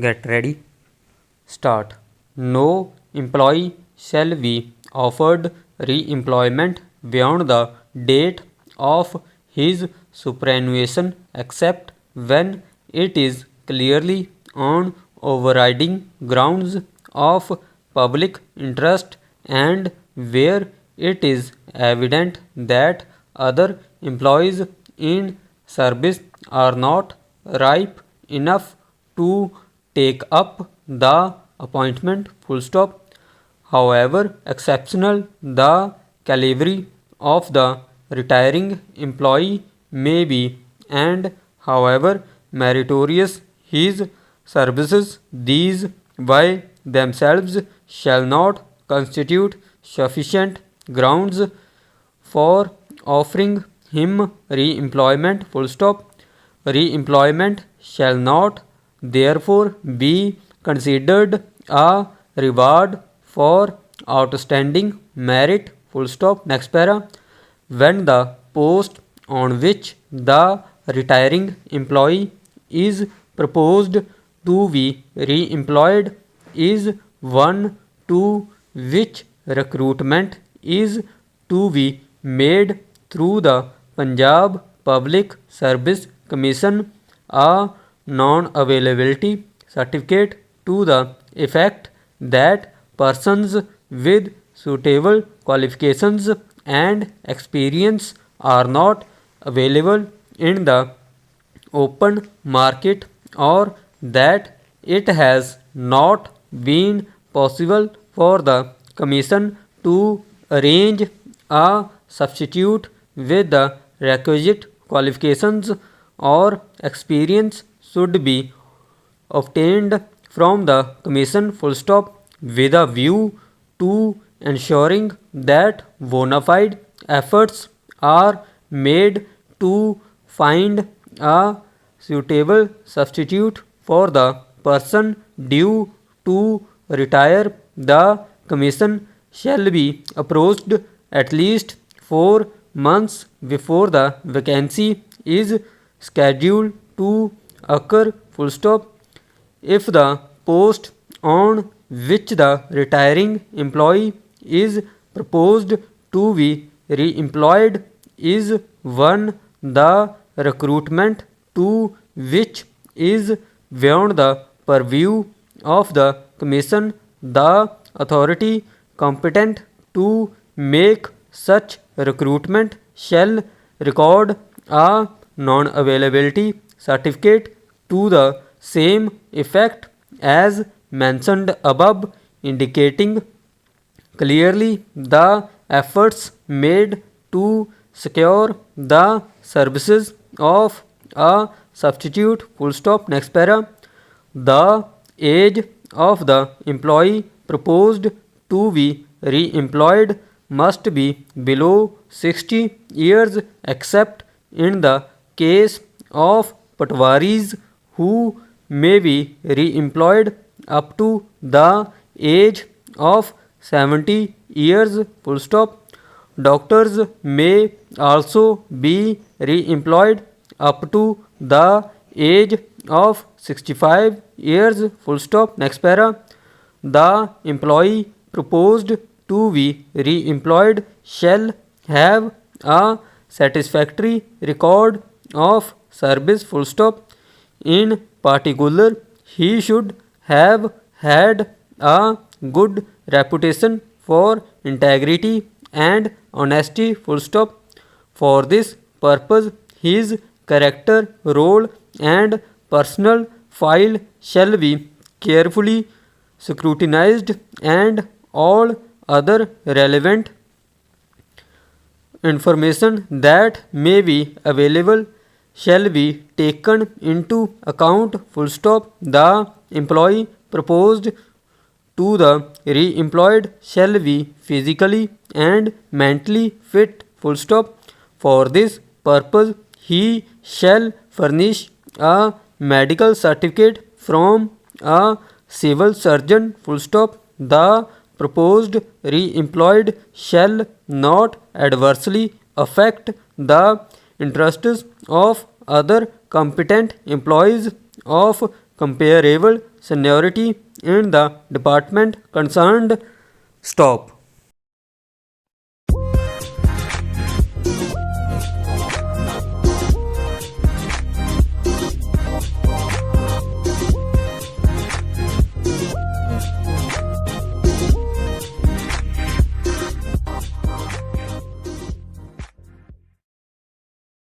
Get ready. Start. No employee shall be offered re-employment beyond the date of his superannuation except when it is clearly on overriding grounds of public interest and where it is evident that other employees in service are not ripe enough to take up the appointment. Full stop. However exceptional the caliber of the retiring employee may be, and however meritorious his services, these by themselves shall not constitute sufficient grounds for offering him re-employment. Full stop. Re-employment shall not therefore be considered a reward for outstanding merit. Full stop. Next para. When the post on which the retiring employee is proposed to be re-employed is one to which recruitment is to be made through the Punjab Public Service Commission, a non-availability certificate to the effect that persons with suitable qualifications and experience are not available in the open market, or that it has not been possible for the Commission to arrange a substitute with the requisite qualifications or experience should be obtained from the Commission. Full stop. With a view to ensuring that bona fide efforts are made to find a suitable substitute for the person due to retire, the Commission shall be approached at least 4 months before the vacancy is scheduled to occur. Full stop. If the post on which the retiring employee is proposed to be re-employed is one the recruitment to which is beyond the purview of the Commission, the authority competent to make such recruitment shall record a non-availability certificate to the same effect as mentioned above, indicating clearly the efforts made to secure the services of a substitute. Full stop. Next para. The age of the employee proposed to be re-employed must be below 60 years except in the case of patwaris who may be re-employed up to the age of 70 years. Full stop. Doctors may also be re-employed up to the age of 65 years. Full stop. Next para. The employee proposed to be re-employed shall have a satisfactory record of service. Full stop. In particular, he should have had a good reputation for integrity and honesty. Full stop. For this purpose, his character, role and personal file shall be carefully scrutinized, and all other relevant information that may be available shall be taken into account. Full stop. The employee proposed to the re-employed shall be physically and mentally fit. Full stop. For this purpose, he shall furnish a medical certificate from a civil surgeon. Full stop. The proposed re-employed shall not adversely affect the interests of other competent employees of comparable seniority in the department concerned. Stop.